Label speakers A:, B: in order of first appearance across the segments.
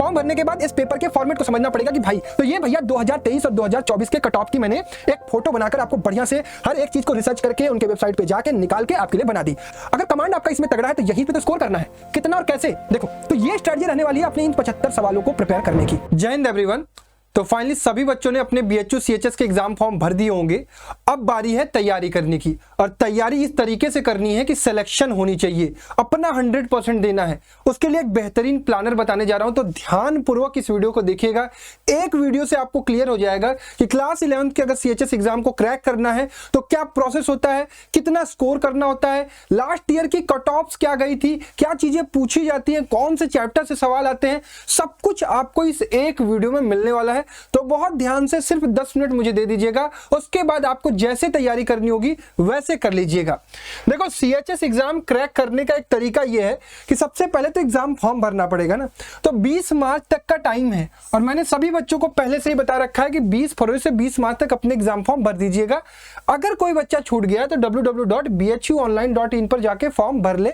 A: Form भरने के बाद इस पेपर के फॉर्मेट को समझना पड़ेगा कि भाई तो ये भैया 2023 और 2024 के कट ऑफ की मैंने एक फोटो बनाकर आपको बढ़िया से हर एक चीज को रिसर्च करके उनके वेबसाइट पे जाके निकाल के आपके लिए बना दी। अगर कमांड आपका इसमें तगड़ा है तो यहीं पे तो स्कोर करना है, कितना और कैसे देखो। तो ये स्ट्रेटजी रहने वाली है अपने इन 75 सवालों को प्रिपेयर करने की। जय हिंद एवरीवन। तो फाइनली सभी बच्चों ने अपने BHU CHS के एग्जाम फॉर्म भर दिए होंगे। अब बारी है तैयारी करने की, और तैयारी इस तरीके से करनी है कि सिलेक्शन होनी चाहिए, अपना 100% देना है। उसके लिए एक बेहतरीन प्लानर बताने जा रहा हूं, तो ध्यानपूर्वक इस वीडियो को देखिएगा। एक वीडियो से आपको क्लियर हो जाएगा कि क्लास 11th के अगर CHS एग्जाम को क्रैक करना है तो क्या प्रोसेस होता है, कितना स्कोर करना होता है, लास्ट ईयर की कट ऑफ्स क्या गई थी, क्या चीजें पूछी जाती हैं, कौन से चैप्टर से सवाल आते हैं, सब कुछ आपको इस एक वीडियो में मिलने वाला है। तो बहुत ध्यान से सिर्फ 10 मिनट मुझे दे दीजिएगा, उसके बाद आपको जैसे तैयारी करनी होगी वैसे कर लीजिएगा। देखो CHS एग्जाम क्रैक करने का एक तरीका यह है कि सबसे पहले तो एग्जाम फॉर्म भरना पड़ेगा ना, तो 20 मार्च तक का टाइम है, और मैंने सभी बच्चों को पहले से ही बता रखा है कि 20 फरवरी से 20 मार्च तक अपने एग्जाम फॉर्म भर दीजिएगा। अगर कोई बच्चा छूट गया तो www.bhuonline.in पर जाके फॉर्म भर ले,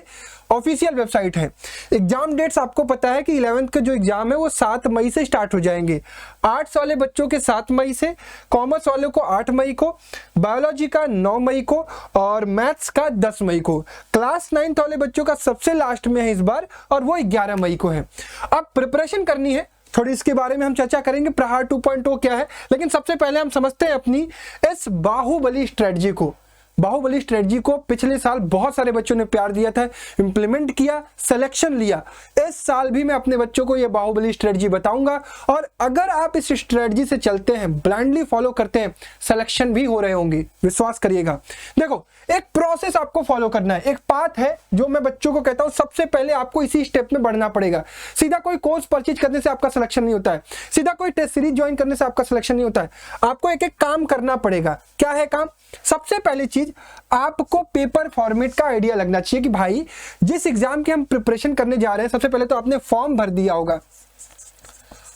A: ऑफिशियल वेबसाइट है। एग्जाम डेट्स आपको पता है कि 11th का जो एग्जाम है वो 7 मई से स्टार्ट हो जाएंगे। आर्ट्स वाले बच्चों के 7 मई से, कॉमर्स वालों को 8 मई को, बायोलॉजी का 9 मई को और मैथ्स का 10 मई को। क्लास 9th वाले बच्चों का सबसे लास्ट में है इस बार, और वो 11 मई को है। अब प्रिपरेशन करनी है थोड़ी, इसके बारे में हम चर्चा करेंगे। प्रहार 2.0 क्या है, लेकिन सबसे पहले हम समझते हैं अपनी इस बाहुबली स्ट्रेटजी को। बाहुबली स्ट्रेटजी को पिछले साल बहुत सारे बच्चों ने प्यार दिया था, इंप्लीमेंट किया, सिलेक्शन लिया। इस साल भी मैं अपने बच्चों को यह बाहुबली स्ट्रेटजी बताऊंगा, और अगर आप इस स्ट्रेटजी से चलते हैं, ब्लाइंडली फॉलो करते हैं, सिलेक्शन भी हो रहे होंगे, विश्वास करिएगा। देखो एक प्रोसेस आपको फॉलो करना है, एक पाथ है जो मैं बच्चों को कहता हूं सबसे पहले आपको इसी स्टेप में बढ़ना पड़ेगा। सीधा कोई कोर्स परचेज करने से आपका सिलेक्शन नहीं होता है, सीधा कोई टेस्ट सीरीज ज्वाइन करने से आपका सिलेक्शन नहीं होता है। आपको एक एक काम करना पड़ेगा। क्या है काम? सबसे पहली चीज, आपको पेपर फॉर्मेट का आइडिया लगना चाहिए कि भाई जिस एग्जाम की हम प्रिपरेशन करने जा रहे हैं, सबसे पहले तो आपने फॉर्म भर दिया होगा।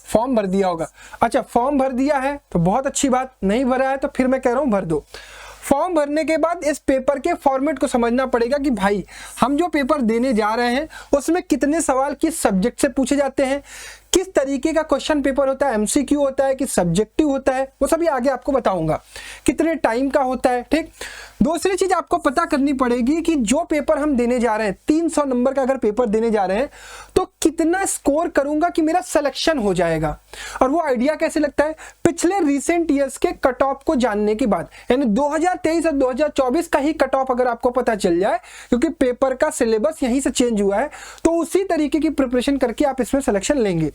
A: फॉर्म भर दिया होगा, अच्छा फॉर्म भर दिया है तो बहुत अच्छी बात, नहीं भरा है तो फिर मैं कह रहा हूं भर दो। फॉर्म भरने के बाद इस पेपर के फॉर्मेट को समझना पड़ेगा कि भाई हम जो पेपर देने जा रहे हैं उसमें कितने सवाल किस सब्जेक्ट से पूछे जाते हैं, किस तरीके का क्वेश्चन पेपर होता है, MCQ होता है कि सब्जेक्टिव होता है, वो सभी आगे आपको बताऊंगा, कितने टाइम का होता है। ठीक, दूसरी चीज आपको पता करनी पड़ेगी कि जो पेपर हम देने जा रहे हैं, 300 नंबर का अगर पेपर देने जा रहे हैं तो कितना स्कोर करूंगा कि मेरा सिलेक्शन हो जाएगा। और वो आइडिया कैसे लगता है? पिछले रिसेंट ईयर्स के कट ऑफ को जानने के बाद, यानी 2023 और 2024 का ही कट ऑफ अगर आपको पता चल जाए, क्योंकि पेपर का सिलेबस यहीं से चेंज हुआ है, तो उसी तरीके की प्रिपरेशन करके आप इसमें सिलेक्शन लेंगे।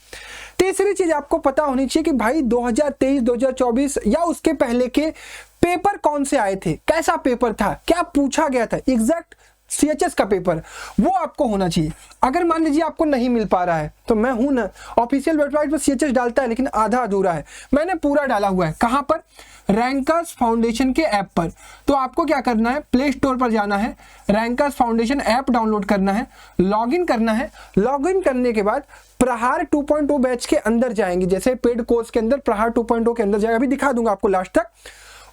A: तीसरी चीज आपको पता होनी चाहिए कि भाई 2023, 2024 या उसके पहले के पेपर कौन से आए थे, कैसा पेपर था, क्या पूछा गया था, एग्जैक्ट CHS का पेपर, वो आपको होना चाहिए। अगर मान लीजिए आपको नहीं मिल पा रहा है तो मैं हूं ना, ऑफिशियल वेबसाइट पर CHS डालता है लेकिन आधा अधूरा है, मैंने पूरा डाला हुआ है। कहां पर? रैंकर्स फाउंडेशन के ऐप पर। तो आपको क्या करना है, प्ले स्टोर पर जाना है, रैंकर्स फाउंडेशन ऐप डाउनलोड करना है, लॉगिन करना है। लॉगिन करने के बाद प्रहार 2.0 बैच के अंदर जाएंगे, जैसे पेड कोर्स के अंदर प्रहार 2.0 के अंदर जाएगा, अभी दिखा दूंगा आपको लास्ट तक।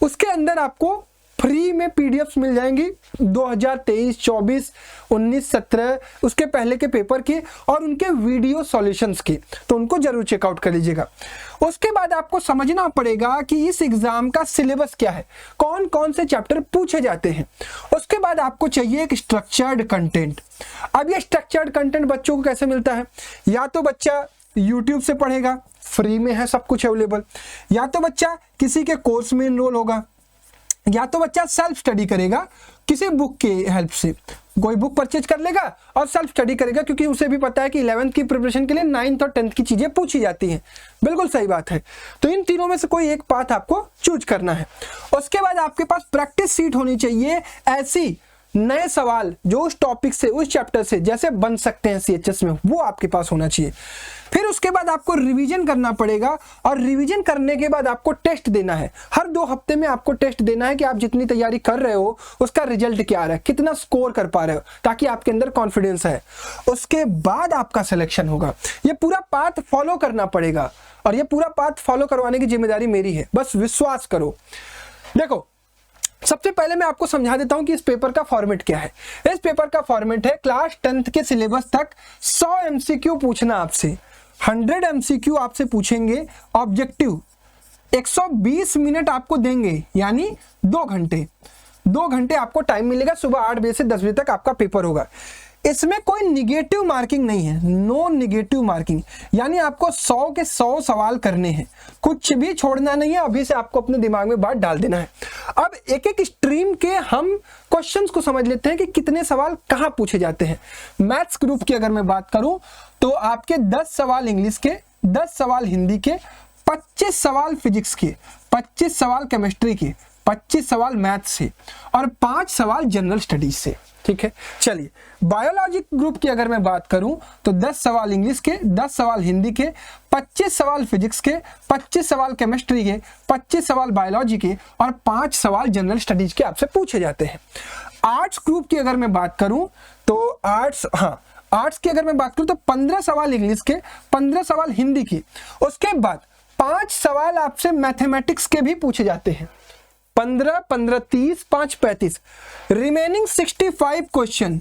A: उसके अंदर आपको फ्री में PDFs मिल जाएंगी 2023, 24, 19, 17 उसके पहले के पेपर के और उनके वीडियो सॉल्यूशंस के, तो उनको जरूर चेकआउट कर लीजिएगा। उसके बाद आपको समझना पड़ेगा कि इस एग्जाम का सिलेबस क्या है, कौन कौन से चैप्टर पूछे जाते हैं। उसके बाद आपको चाहिए एक स्ट्रक्चर्ड कंटेंट। अब ये स्ट्रक्चर्ड कंटेंट बच्चों को कैसे मिलता है? या तो बच्चा YouTube से पढ़ेगा, फ्री में है सब कुछ अवेलेबल, या तो बच्चा किसी के कोर्स में इनरोल होगा, या तो बच्चा सेल्फ स्टडी करेगा किसी बुक के हेल्प से, कोई बुक परचेज कर लेगा और सेल्फ स्टडी करेगा, क्योंकि उसे भी पता है कि 11th की प्रिपरेशन के लिए 9th और 10th की चीजें पूछी जाती हैं। बिल्कुल सही बात है। तो इन तीनों में से कोई एक पाथ आपको चूज करना है। उसके बाद आपके पास प्रैक्टिस सीट होनी चाहिए, ऐसी नए सवाल जो उस टॉपिक से, उस चैप्टर से जैसे बन सकते हैं CHS में, वो आपके पास होना चाहिए। फिर उसके बाद आपको रिवीजन करना पड़ेगा, और रिवीजन करने के बाद आपको टेस्ट देना है। हर 2 हफ्ते में आपको टेस्ट देना है कि आप जितनी तैयारी कर रहे हो उसका रिजल्ट क्या आ रहा है, कितना स्कोर कर पा रहे हो, ताकि आपके अंदर कॉन्फिडेंस है। उसके बाद आपका सिलेक्शन होगा। ये पूरा पाथ फॉलो करना पड़ेगा, और ये पूरा पाथ फॉलो करवाने की जिम्मेदारी मेरी है, बस विश्वास करो। देखो सबसे पहले मैं आपको समझा देता हूं कि इस पेपर का फॉर्मेट क्या है। इस पेपर का फॉर्मेट है क्लास 10th के सिलेबस तक 100 MCQ पूछना आपसे, 100 MCQ आपसे पूछेंगे ऑब्जेक्टिव, 120 मिनट आपको देंगे, यानी 2 घंटे। 2 घंटे आपको टाइम मिलेगा, सुबह 8 बजे से 10 बजे तक आपका पेपर होगा। इसमें कोई निगेटिव मार्किंग नहीं है, नो निगेटिव मार्किंग, यानी आपको 100 के 100 सवाल करने हैं, कुछ भी छोड़ना नहीं है। अभी से आपको अपने दिमाग में बात डाल देना है। अब एक एक स्ट्रीम के हम क्वेश्चंस को समझ लेते हैं कि कितने सवाल कहाँ पूछे जाते हैं। मैथ्स ग्रुप की अगर मैं बात करूं तो आपके 10 सवाल इंग्लिश के, 10 सवाल हिंदी के, 25 सवाल फिजिक्स के, 25 सवाल केमिस्ट्री के, 25 सवाल मैथ्स से और 5 सवाल जनरल स्टडीज से। ठीक है, चलिए बायोलॉजी ग्रुप की अगर मैं बात करूं तो 10 सवाल इंग्लिश के, 10 सवाल हिंदी के, 25 सवाल फिजिक्स के, 25 सवाल केमिस्ट्री के, 25 सवाल बायोलॉजी के और 5 सवाल जनरल स्टडीज के आपसे पूछे जाते हैं। आर्ट्स ग्रुप की अगर मैं बात करूं तो आर्ट्स की अगर मैं बात करूं तो 15 सवाल इंग्लिश के, 15 सवाल हिंदी की, उसके बाद 5 सवाल आपसे मैथमेटिक्स के भी पूछे जाते हैं। 15, 15, 30, 5, 35, रिमेनिंग 65 क्वेश्चन,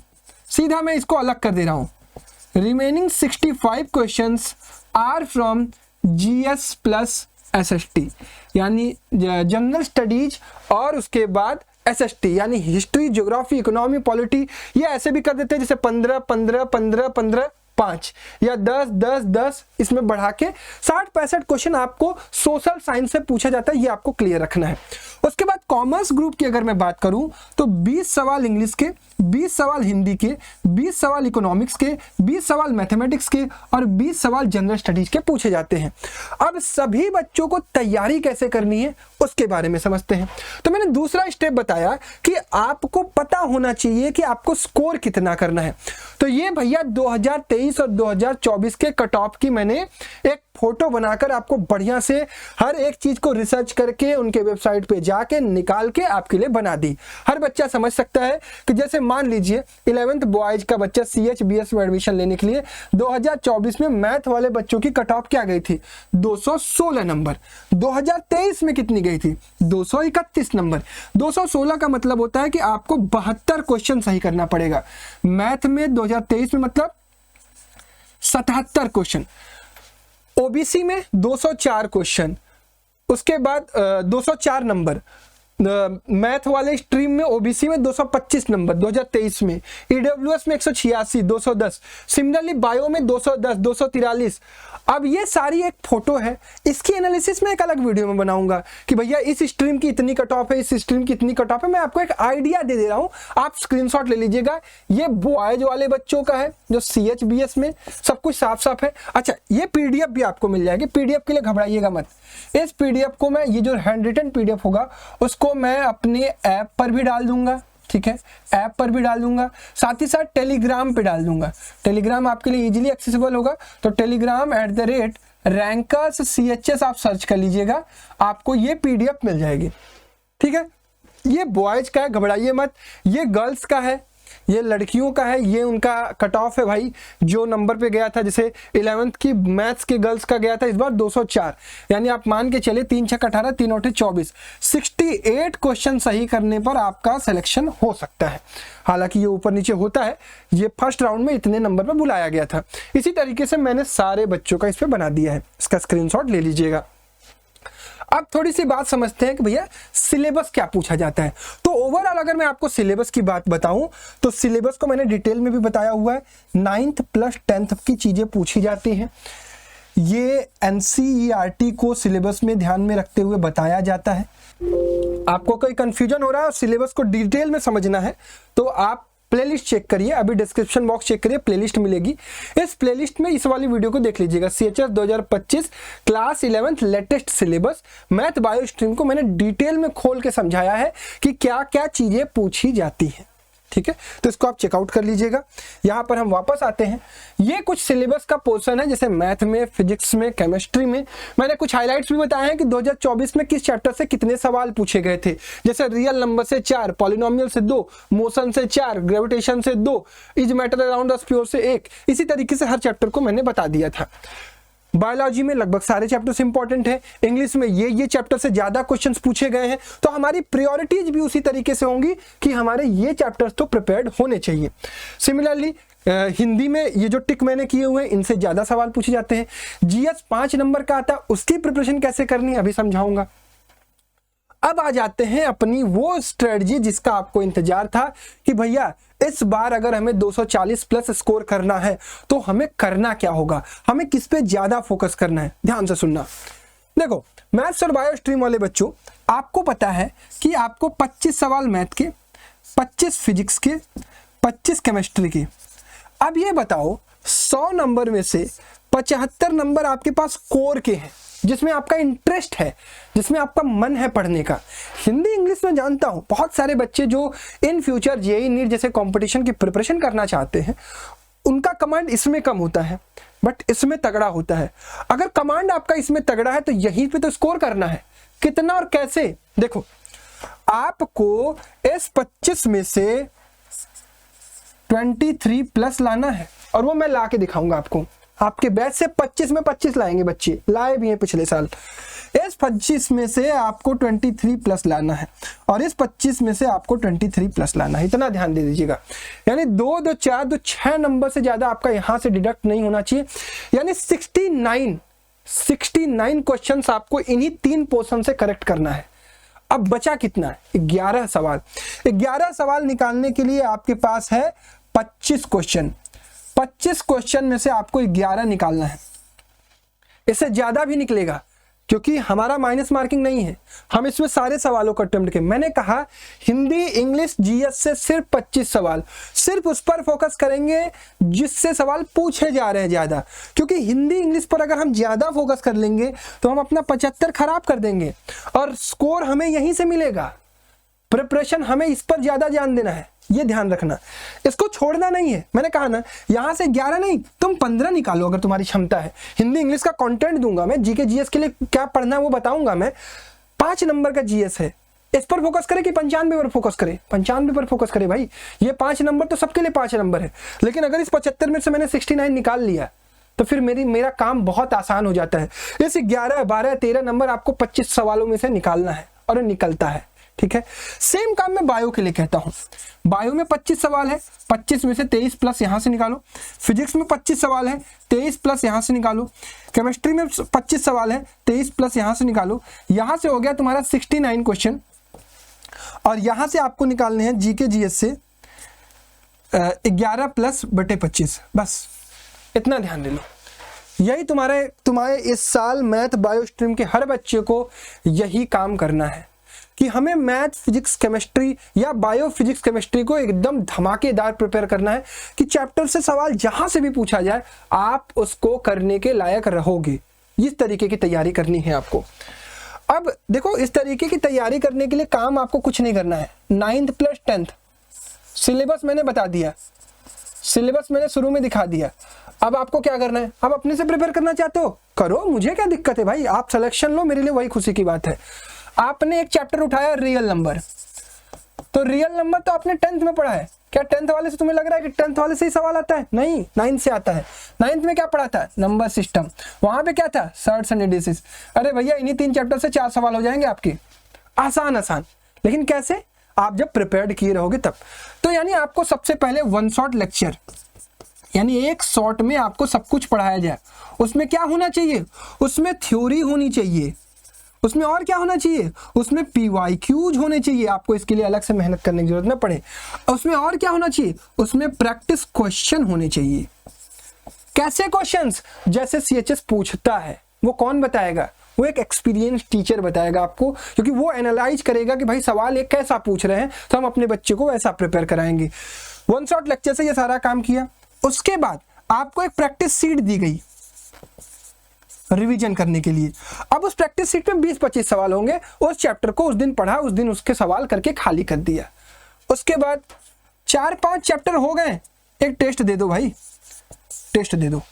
A: सीधा मैं इसको अलग कर दे रहा हूं। Remaining 65 questions are from GS plus SST, यानी जनरल स्टडीज और उसके बाद एसएसटी, यानी हिस्ट्री, ज्योग्राफी, इकोनॉमी, पॉलिटी। ये ऐसे भी कर देते हैं जैसे 15, 15, 15, 15, 5 या 10, 10, 10, इसमें बढ़ा के 60-65 क्वेश्चन आपको सोशल साइंस से पूछा जाता है। ये आपको क्लियर रखना है। उसके बाद कॉमर्स ग्रुप की अगर मैं बात करूं तो 20 सवाल इंग्लिश के, 20 सवाल हिंदी के, 20 सवाल इकोनॉमिक्स के, 20 सवाल मैथमेटिक्स के और 20 सवाल जनरल स्टडीज के पूछे जाते हैं। अब सभी बच्चों को तैयारी कैसे करनी है उसके बारे में समझते हैं। तो मैंने दूसरा स्टेप बताया कि आपको पता होना चाहिए कि आपको स्कोर कितना करना है। तो ये भैया 2023 और 2024 के कट ऑफ की मैंने एक फोटो बनाकर आपको बढ़िया से हर एक चीज को रिसर्च करके उनके वेबसाइट पे जाके निकाल के आपके लिए बना दी। हर बच्चा समझ सकता है कि जैसे मान लीजिए 11th बॉयज का बच्चा CHBS में एडमिशन लेने के लिए 2024 में मैथ वाले बच्चों की कट ऑफ क्या गई थी, 216 नंबर। 2023 में कितनी गई थी, 231 नंबर। 216 का मतलब होता है कि आपको 72 क्वेश्चन सही करना पड़ेगा। मैथ में 2023 में मतलब 77 क्वेश्चन, ओबीसी में 204 क्वेश्चन, उसके बाद 204 नंबर, मैथ वाले स्ट्रीम में ओबीसी में 225 नंबर 2023 में, ईडब्ल्यूएस में 186, 210, सिमिलरली बायो में 210, 243। अब ये सारी एक फोटो है, इसकी एनालिसिस में एक अलग वीडियो में बनाऊंगा कि भैया इस स्ट्रीम की इतनी कट ऑफ है, इस स्ट्रीम की इतनी कट ऑफ है। मैं आपको एक आइडिया दे रहा हूं, आप स्क्रीनशॉट ले लीजिएगा। ये बॉयज वाले बच्चों का है जो CHBS में, सब कुछ साफ साफ है। अच्छा, ये PDF भी आपको मिल जाएगी, PDF के लिए घबराइएगा मत। इस PDF को मैं, ये जो हैंड रिटन PDF होगा उसको मैं अपने ऐप पर भी डाल दूंगा। ठीक है, ऐप पर भी डाल दूंगा, साथ ही साथ टेलीग्राम पे डाल दूंगा। टेलीग्राम आपके लिए इजीली एक्सेसिबल होगा, तो टेलीग्राम @rankers CHS आप सर्च कर लीजिएगा, आपको ये PDF मिल जाएगी। ठीक है, ये बॉयज का है, घबराइए मत। ये गर्ल्स का है, ये लड़कियों का है। ये उनका कट ऑफ है भाई, जो नंबर पे गया था। जैसे 11th की मैथ्स के गर्ल्स का गया था इस बार 204, यानी आप मान के चले 3 6 18 3 8 24, 68 क्वेश्चन सही करने पर आपका सिलेक्शन हो सकता है। हालांकि ये ऊपर नीचे होता है, ये फर्स्ट राउंड में इतने नंबर पर बुलाया गया था। इसी तरीके से मैंने सारे बच्चों का इस पर बना दिया है, इसका स्क्रीनशॉट ले लीजिएगा। अब थोड़ी सी बात समझते हैं कि भैया सिलेबस क्या पूछा जाता है। तो ओवरऑल अगर मैं आपको सिलेबस की बात बताऊं तो सिलेबस को मैंने डिटेल में भी बताया हुआ है। 9th प्लस 10th की चीजें पूछी जाती हैं। ये NCERT को सिलेबस में ध्यान में रखते हुए बताया जाता है। आपको कोई कंफ्यूजन हो रहा है और सिलेबस को डिटेल में समझना है तो आप प्लेलिस्ट चेक करिए, अभी डिस्क्रिप्शन बॉक्स चेक करिए, प्लेलिस्ट मिलेगी। इस प्लेलिस्ट में इस वाली वीडियो को देख लीजिएगा। CHS 2025 class 11th latest syllabus math bio stream को मैंने डिटेल में खोल के समझाया है कि क्या क्या चीजें पूछी जाती हैं। ठीक है, तो इसको आप चेकआउट कर लीजिएगा। यहाँ पर हम वापस आते हैं। ये कुछ सिलेबस का पोर्शन है, जैसे मैथ में, फिजिक्स में, केमिस्ट्री में। मैंने कुछ हाइलाइट्स भी बताए हैं कि 2024 में किस चैप्टर से कितने सवाल पूछे गए थे। जैसे रियल नंबर से 4, पॉलिनोमियल से 2, मोशन से 4, ग्रेविटेशन से 2, is matter around the sphere से 1। इसी तरीके से हर चैप्टर को मैंने बता दिया था। बायोलॉजी में लगभग सारे चैप्टर्स इंपॉर्टेंट हैं। इंग्लिश में ये चैप्टर से ज्यादा क्वेश्चंस पूछे गए हैं, तो हमारी प्रायोरिटीज भी उसी तरीके से होंगी कि हमारे ये चैप्टर्स तो प्रिपेयर्ड होने चाहिए। सिमिलरली हिंदी में ये जो टिक मैंने किए हुए हैं इनसे ज़्यादा सवाल पूछे जाते हैं। जीएस 5 नंबर का आता है, उसकी प्रिपरेशन कैसे करनी अभी समझाऊंगा। अब आ जाते हैं अपनी वो स्ट्रेटजी जिसका आपको इंतजार था कि भैया इस बार अगर हमें 240 प्लस स्कोर करना है तो हमें करना क्या होगा, हमें किस पे ज्यादा फोकस करना है। ध्यान से सुनना। देखो मैथ्स और बायो स्ट्रीम वाले बच्चों, आपको पता है कि आपको 25 सवाल मैथ के, 25 फिजिक्स के, 25 केमिस्ट्री के। अब ये बताओ 100 नंबर में से 75 नंबर आपके पास कोर के हैं, जिसमें आपका इंटरेस्ट है, जिसमें आपका मन है पढ़ने का। हिंदी इंग्लिश में जानता हूं बहुत सारे बच्चे जो इन फ्यूचर जेईई नीट जैसे कंपटीशन की प्रिपरेशन करना चाहते हैं, उनका कमांड इसमें कम होता है बट इसमें तगड़ा होता है। अगर कमांड आपका इसमें तगड़ा है तो यहीं पे तो स्कोर करना है। कितना और कैसे, देखो आपको इस 25 में से 23 प्लस लाना है और वो मैं ला के दिखाऊंगा आपको। आपके बैच से 25 में 25 लाएंगे बच्चे, लाए भी हैं पिछले साल। इस 25 में से आपको 23 प्लस लाना है और इस 25 में से आपको 23 प्लस लाना है। इतना ध्यान दे दीजिएगा। यानी 2 2 4 2 6 नंबर से ज्यादा आपका यहां से डिडक्ट नहीं होना चाहिए। यानी 69 क्वेश्चंस आपको इन्हीं 3 पोर्शन से करेक्ट करना है। अब बचा कितना है, 11 सवाल। 11 सवाल निकालने के लिए आपके पास है 25 क्वेश्चन। 25 क्वेश्चन में से आपको 11 निकालना है। इससे ज्यादा भी निकलेगा क्योंकि हमारा माइनस मार्किंग नहीं है, हम इसमें सारे सवालों का अटेम्प्ट करें। मैंने कहा हिंदी इंग्लिश जीएस से सिर्फ 25 सवाल, सिर्फ उस पर फोकस करेंगे जिससे सवाल पूछे जा रहे हैं ज्यादा। क्योंकि हिंदी इंग्लिश पर अगर हम ज्यादा फोकस कर लेंगे तो हम अपना 75 खराब कर देंगे और स्कोर हमें यहीं से मिलेगा। प्रिपरेशन हमें इस पर ज्यादा ध्यान देना है, ये ध्यान रखना, इसको छोड़ना नहीं है। मैंने कहा ना यहां से 11 नहीं तुम 15 निकालो अगर तुम्हारी क्षमता है। हिंदी इंग्लिश का कंटेंट दूंगा मैं, जीके जीएस के लिए क्या पढ़ना है वो बताऊंगा मैं। 5 नंबर का जीएस है, इस पर फोकस करे कि 95 पर फोकस करे? 95 पर फोकस करे भाई। ये 5 नंबर तो सबके लिए 5 नंबर है, लेकिन अगर इस 75 में से मैंने 69 निकाल लिया तो फिर मेरा काम बहुत आसान हो जाता है। इस 11 12 13 नंबर आपको 25 सवालों में से निकालना है और निकलता है। ठीक है, सेम काम मैं बायो के लिए कहता हूं। बायो में 25 सवाल है, 25 में से 23 प्लस यहां से निकालो। फिजिक्स में 25 सवाल है, 23 प्लस यहां से निकालो। केमिस्ट्री में 25 सवाल है, 23 प्लस यहां से निकालो। यहां से हो गया तुम्हारा 69 क्वेश्चन और यहां से आपको निकालने हैं जीके जीएस से 11 प्लस बटे 25। बस इतना ध्यान दे लो। यही तुम्हारे इस साल मैथ बायो स्ट्रीम के हर बच्चे को यही काम करना है कि हमें मैथ फिजिक्स केमिस्ट्री या बायो फिजिक्स केमिस्ट्री को एकदम धमाकेदार प्रिपेयर करना है कि चैप्टर से सवाल जहां से भी पूछा जाए आप उसको करने के लायक रहोगे। इस तरीके की तैयारी करनी है आपको। अब देखो इस तरीके की तैयारी करने के लिए काम आपको कुछ नहीं करना है। 9th प्लस 10th सिलेबस मैंने बता दिया, सिलेबस मैंने शुरू में दिखा दिया। अब आपको क्या करना है, आप अपने से प्रिपेयर करना चाहते हो करो, मुझे क्या दिक्कत है भाई। आप सिलेक्शन लो, मेरे लिए वही खुशी की बात है। आपने एक चैप्टर उठाया रियल नंबर, तो रियल नंबर तो आपने 10th में पढ़ा है। क्या 10th वाले से तुम्हें लग रहा है कि 10th वाले से ही सवाल आता है? नहीं, 9th से आता है। 9th में क्या पढ़ा था? Number system. वहां पे क्या था? Surds and indices. अरे भैया इन्हीं 3 चैप्टर से 4 सवाल हो जाएंगे आपके, आसान आसान। लेकिन कैसे? आप जब प्रिपेयर्ड किए रहोगे तब। तो यानी आपको सबसे पहले 1 शॉट लेक्चर, यानी एक शॉट में आपको सब कुछ पढ़ाया जाए। उसमें क्या होना चाहिए? उसमें थ्योरी होनी चाहिए। उसमें और क्या होना चाहिए? उसमें PYQs होने चाहिए। आपको इसके लिए अलग से मेहनत करने की जरूरत ना पड़े। उसमें और क्या होना चाहिए? उसमें प्रैक्टिस क्वेश्चन होने चाहिए। कैसे क्वेश्चंस? जैसे CHS पूछता है। वो कौन बताएगा? वो एक एक्सपीरियंस टीचर बताएगा आपको, क्योंकि वो एनालाइज करेगा कि भाई सवाल एक कैसा पूछ रहे हैं तो हम अपने बच्चे को वैसा प्रिपेयर कराएंगे। 1 शॉट लेक्चर से ये सारा काम किया। उसके बाद आपको एक प्रैक्टिस सीट दी गई रिवीजन करने के लिए। अब उस प्रैक्टिस सीट में 20-25 सवाल होंगे। उस चैप्टर को उस दिन पढ़ा, उस दिन उसके सवाल करके खाली कर दिया। उसके बाद 4-5 चैप्टर हो गए, एक टेस्ट दे दो भाई, टेस्ट दे दो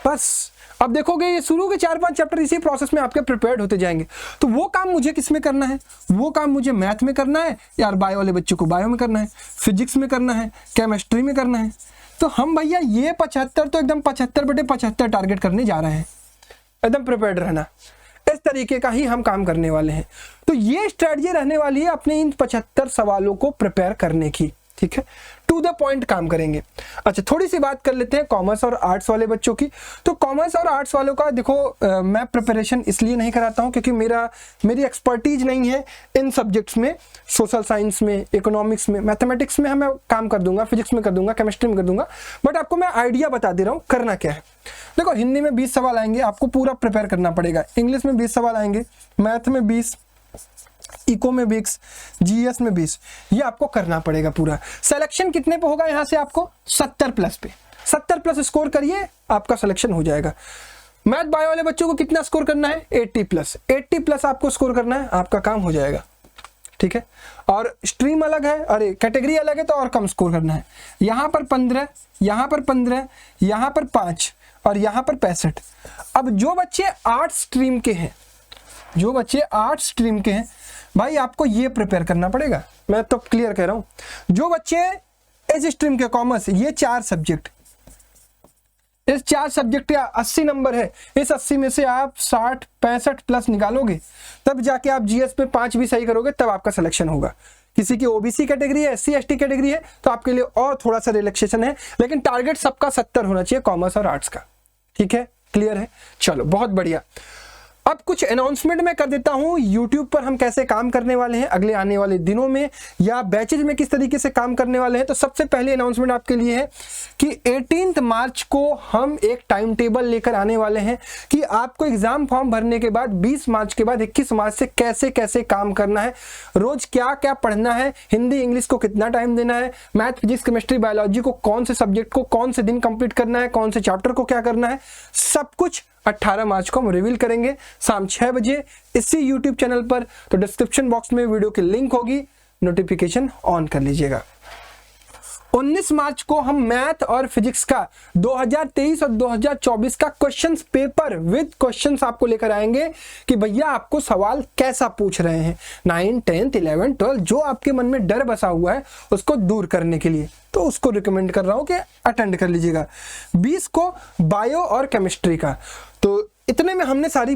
A: बस। अब देखोगे ये शुरू के 4-5 चैप्टर इसी प्रोसेस में आपके प्रिपेयर्ड होते जाएंगे। तो वो काम मुझे किस में करना है? वो काम मुझे मैथ में करना है, यार बायो वाले बच्चों को बायो में करना है, फिजिक्स में करना है, केमिस्ट्री में करना है। तो हम भैया ये 75 तो एकदम 75/75 टारगेट करने जा रहे हैं। एकदम प्रिपेयर्ड रहना, इस तरीके का ही हम काम करने वाले हैं। तो ये स्ट्रेटजी रहने वाली है अपने इन 75 सवालों को प्रिपेयर करने की। ठीक है, टू द पॉइंट काम करेंगे। अच्छा, थोड़ी सी बात कर लेते हैं कॉमर्स और आर्ट्स वाले बच्चों की। तो कॉमर्स और आर्ट्स वालों का देखो मैं प्रिपरेशन इसलिए नहीं कराता हूँ क्योंकि मेरी एक्सपर्टीज नहीं है इन सब्जेक्ट्स में। सोशल साइंस में, इकोनॉमिक्स में, मैथमेटिक्स में मैं काम कर दूंगा, फिजिक्स में कर दूंगा, केमिस्ट्री में कर दूंगा, बट आपको मैं आइडिया बता दे रहा हूँ करना क्या है। देखो, हिंदी में 20 सवाल आएंगे, आपको पूरा प्रिपेयर करना पड़ेगा। इंग्लिश में 20 सवाल आएंगे, मैथ में 20, इको में 20, जीएस में 20, ये आपको करना पड़ेगा पूरा। सिलेक्शन कितने पे होगा यहाँ से? आपको 70 प्लस पे, 70 प्लस स्कोर करिए, आपका सिलेक्शन हो जाएगा। मैथ बायो वाले बच्चों को कितना स्कोर करना है? 80 प्लस, 80 प्लस आपको स्कोर करना है, आपका काम हो जाएगा। ठीक है, और स्ट्रीम अलग है, अरे कैटेगरी अलग है तो और कम स्कोर करना है। यहाँ पर 15, यहाँ पर 15, यहाँ पर 5 और यहाँ पर 65। अब जो बच्चे आर्ट्स स्ट्रीम के हैं, जो बच्चे आर्ट्स स्ट्रीम के हैं, भाई आपको ये प्रिपेयर करना पड़ेगा, मैं तो क्लियर कह रहा हूं। जो बच्चे इस स्ट्रीम के कॉमर्स, ये 4 सब्जेक्ट, इस 4 सब्जेक्ट का 80 नंबर है, इस 80 में से आप 60 65 प्लस निकालोगे, तब जाके आप जीएस पे 5 भी सही करोगे, तब आपका सिलेक्शन होगा। किसी की ओबीसी कैटेगरी है, एससी एसटी कैटेगरी है, तो आपके लिए और थोड़ा सा रिलैक्सेशन है, लेकिन टारगेट सबका 70 होना चाहिए कॉमर्स और आर्ट्स का। ठीक है, क्लियर है? चलो, बहुत बढ़िया। अब कुछ अनाउंसमेंट मैं कर देता हूं YouTube पर हम कैसे काम करने वाले हैं अगले आने वाले दिनों में, या बैचेज में किस तरीके से काम करने वाले हैं। तो सबसे पहले अनाउंसमेंट आपके लिए है कि 18 मार्च को हम एक टाइम टेबल लेकर आने वाले हैं कि आपको एग्जाम फॉर्म भरने के बाद 20 मार्च के बाद 21 मार्च से कैसे कैसे काम करना है, रोज क्या क्या पढ़ना है, हिंदी इंग्लिश को कितना टाइम देना है, मैथ फिजिक्स केमिस्ट्री बायोलॉजी को कौन से सब्जेक्ट को कौन से दिन कंप्लीट करना है, कौन से चैप्टर को क्या करना है, सब कुछ 18 मार्च को हम रिवील करेंगे शाम 6 बजे इसी YouTube चैनल पर। तो डिस्क्रिप्शन बॉक्स में वीडियो की लिंक होगी, नोटिफिकेशन ऑन कर लीजिएगा। 19 मार्च को हम मैथ और फिजिक्स का 2023 और 2024 का क्वेश्चंस पेपर विद क्वेश्चंस आपको लेकर आएंगे कि भैया आपको सवाल कैसा पूछ रहे हैं, 9, 10, 11, 12, जो आपके मन में डर बसा हुआ है उसको दूर करने के लिए। तो उसको रिकमेंड कर रहा हूं कि अटेंड कर लीजिएगा। 20 को बायो और केमिस्ट्री का। तो इतने में हमने सारी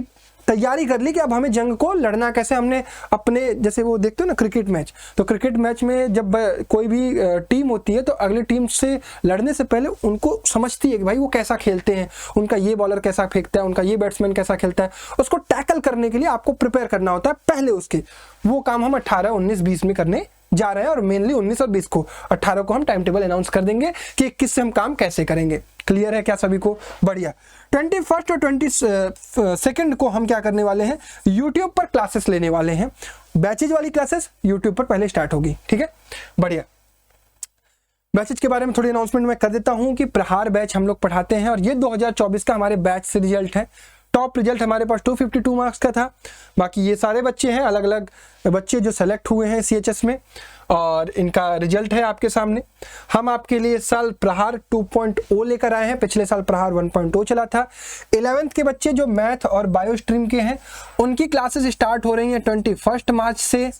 A: तैयारी कर ली कि अब हमें जंग को लड़ना कैसे। हमने अपने, जैसे वो देखते हो ना क्रिकेट मैच, तो क्रिकेट मैच में जब कोई भी टीम होती है तो अगली टीम से लड़ने से पहले उनको समझती है कि भाई वो कैसा खेलते हैं, उनका ये बॉलर कैसा फेंकता है, उनका ये बैट्समैन कैसा खेलता है, उसको टैकल करने के लिए आपको प्रिपेयर करना होता है पहले उसके। वो काम हम 18, 19, 20 में करने जा रहे हैं, और मेनली 19 और 20 को, 18 को हम टाइम टेबल अनाउंस कर देंगे कि 21 से हम काम कैसे करेंगे। क्लियर है क्या सभी को? बढ़िया। 21 और 22 को हम क्या करने वाले हैं, यूट्यूब पर क्लासेस लेने वाले हैं। बैचेज वाली क्लासेस यूट्यूब पर पहले स्टार्ट होगी। ठीक है, बढ़िया। बैचेज के बारे में थोड़ी अनाउंसमेंट मैं कर देता हूं कि प्रहार बैच हम लोग पढ़ाते हैं, और ये 2024 का हमारे बैच से रिजल्ट है। टॉप रिजल्ट हमारे पास 252 मार्क्स का था। बाकी ये सारे बच्चे हैं, अलग अलग बच्चे जो सेलेक्ट हुए हैं CHS में, और इनका रिजल्ट है आपके सामने। हम आपके लिए इस साल प्रहार 2.0 लेकर आए हैं, पिछले साल प्रहार 1.0 चला था। 11th के बच्चे जो मैथ और बायो स्ट्रीम के हैं, उनकी क्लासेस स्टार्ट हो रही हैं 21 मार्च से।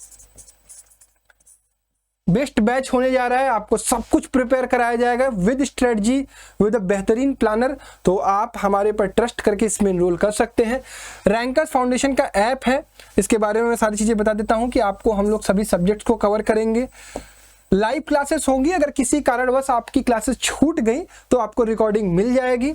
A: बेस्ट बैच होने जा रहा है, आपको सब कुछ प्रिपेयर कराया जाएगा विद स्ट्रेटजी, विद अ बेहतरीन प्लानर। तो आप हमारे पर ट्रस्ट करके इसमें एनरोल कर सकते हैं। रैंकर्स फाउंडेशन का ऐप है, इसके बारे में मैं सारी चीज़ें बता देता हूं कि आपको हम लोग सभी सब्जेक्ट्स को कवर करेंगे। लाइव क्लासेस होंगी, अगर किसी कारणवश आपकी क्लासेस छूट गई तो आपको रिकॉर्डिंग मिल जाएगी।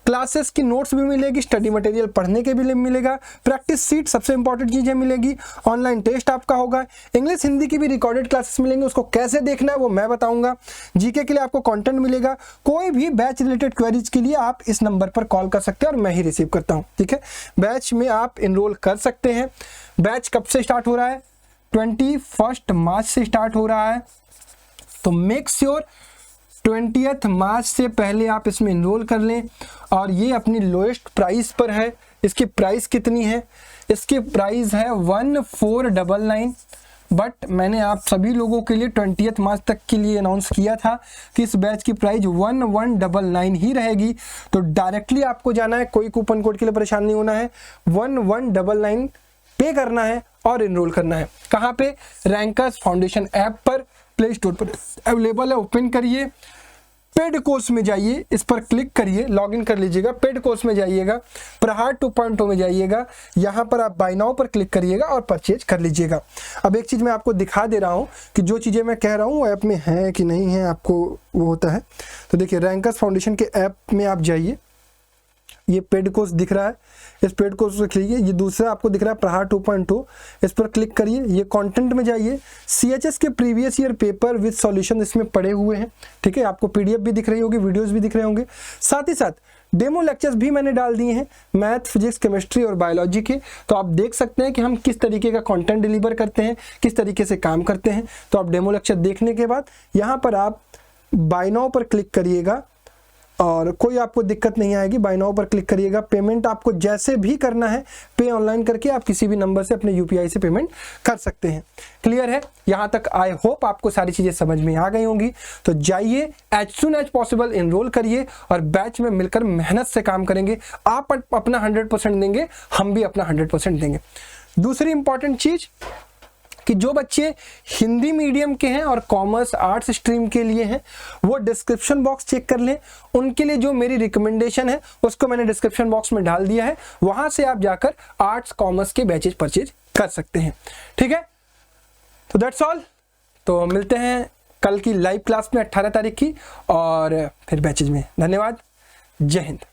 A: क्लासेस की नोट्स भी मिलेगी, स्टडी मटेरियल पढ़ने के भी मिलेगा, प्रैक्टिस सीट सबसे इंपॉर्टेंट चीजें मिलेगी, ऑनलाइन टेस्ट आपका होगा, इंग्लिश हिंदी की भी रिकॉर्डेड क्लासेस मिलेंगे, उसको कैसे देखना है वो मैं बताऊंगा। जीके के लिए आपको कंटेंट मिलेगा। कोई भी बैच रिलेटेड क्वेरीज के लिए आप इस नंबर पर कॉल कर सकते हैं और मैं ही रिसीव करता हूँ। ठीक है, बैच में आप इनरोल कर सकते हैं। बैच कब से स्टार्ट हो रहा है? 21 मार्च से स्टार्ट हो रहा है। तो मेक श्योर 20 मार्च से पहले आप इसमें इनरोल कर लें। और ये अपनी लोएस्ट प्राइस पर है। इसकी प्राइस कितनी है? इसकी प्राइस है 1499, बट मैंने आप सभी लोगों के लिए 20 मार्च तक के लिए अनाउंस किया था कि इस बैच की प्राइस 1199 ही रहेगी। तो डायरेक्टली आपको जाना है, कोई कूपन कोड के लिए परेशान नहीं होना है, 1199 पे करना है और इनरोल करना है। कहाँ पे? रैंकर्स फाउंडेशन ऐप पर, प्ले स्टोर पर अवेलेबल है, ओपन करिए, पेड कोर्स में जाइए, इस पर क्लिक करिए, लॉगिन कर लीजिएगा। पेड कोर्स में जाइएगा, प्रहार 2.0 में जाइएगा, यहाँ पर आप बाय नाउ पर क्लिक करिएगा और परचेज कर लीजिएगा। अब एक चीज़ मैं आपको दिखा दे रहा हूँ कि जो चीज़ें मैं कह रहा हूँ वो ऐप में है कि नहीं है, आपको वो होता है। तो देखिए रैंकर्स फाउंडेशन के ऐप में आप जाइए, ये पेड कोर्स दिख रहा है, इस पेड कोर्स पर क्लिक। ये दूसरा आपको दिख रहा है प्रहार 2.0, इस पर क्लिक करिए। ये कंटेंट में जाइए, CHS के previous year paper with solution इसमें पड़े हुए हैं, ठीक है। आपको PDF भी दिख रही होगी, वीडियोस भी दिख रहे होंगे, साथ ही साथ डेमो लेक्चर्स भी मैंने डाल दिए हैं, मैथ, फिजिक्स, केमिस्ट्री और बायोलॉजी के। तो आप देख सकते हैं कि हम किस तरीके का कंटेंट डिलीवर करते हैं, किस तरीके से काम करते हैं। तो आप डेमो लेक्चर देखने के बाद यहाँ पर आप बाय नाउ पर क्लिक करिएगा और कोई आपको दिक्कत नहीं आएगी। बाय नाउ पर क्लिक करिएगा। पेमेंट आपको जैसे भी करना है पे ऑनलाइन करके आप किसी भी नंबर से अपने UPI से पेमेंट कर सकते हैं। क्लियर है? यहाँ तक आई होप आपको सारी चीज़ें समझ में आ गई होंगी। तो जाइए as soon as possible enrol करिए और बैच में मिलकर मेहनत से काम करेंगे। आप अपना 100% देंगे, हम भी अपना 100% देंगे। दूसरी इंपॉर्टेंट चीज़ कि जो बच्चे हिंदी मीडियम के हैं और कॉमर्स आर्ट्स स्ट्रीम के लिए हैं, वो डिस्क्रिप्शन बॉक्स चेक कर लें। उनके लिए जो मेरी रिकमेंडेशन है उसको मैंने डिस्क्रिप्शन बॉक्स में डाल दिया है, वहां से आप जाकर आर्ट्स कॉमर्स के बैचेज परचेज कर सकते हैं, ठीक है। तो दैट्स ऑल। तो मिलते हैं कल की लाइव क्लास में 18 तारीख की और फिर बैचेज में। धन्यवाद। जय हिंद।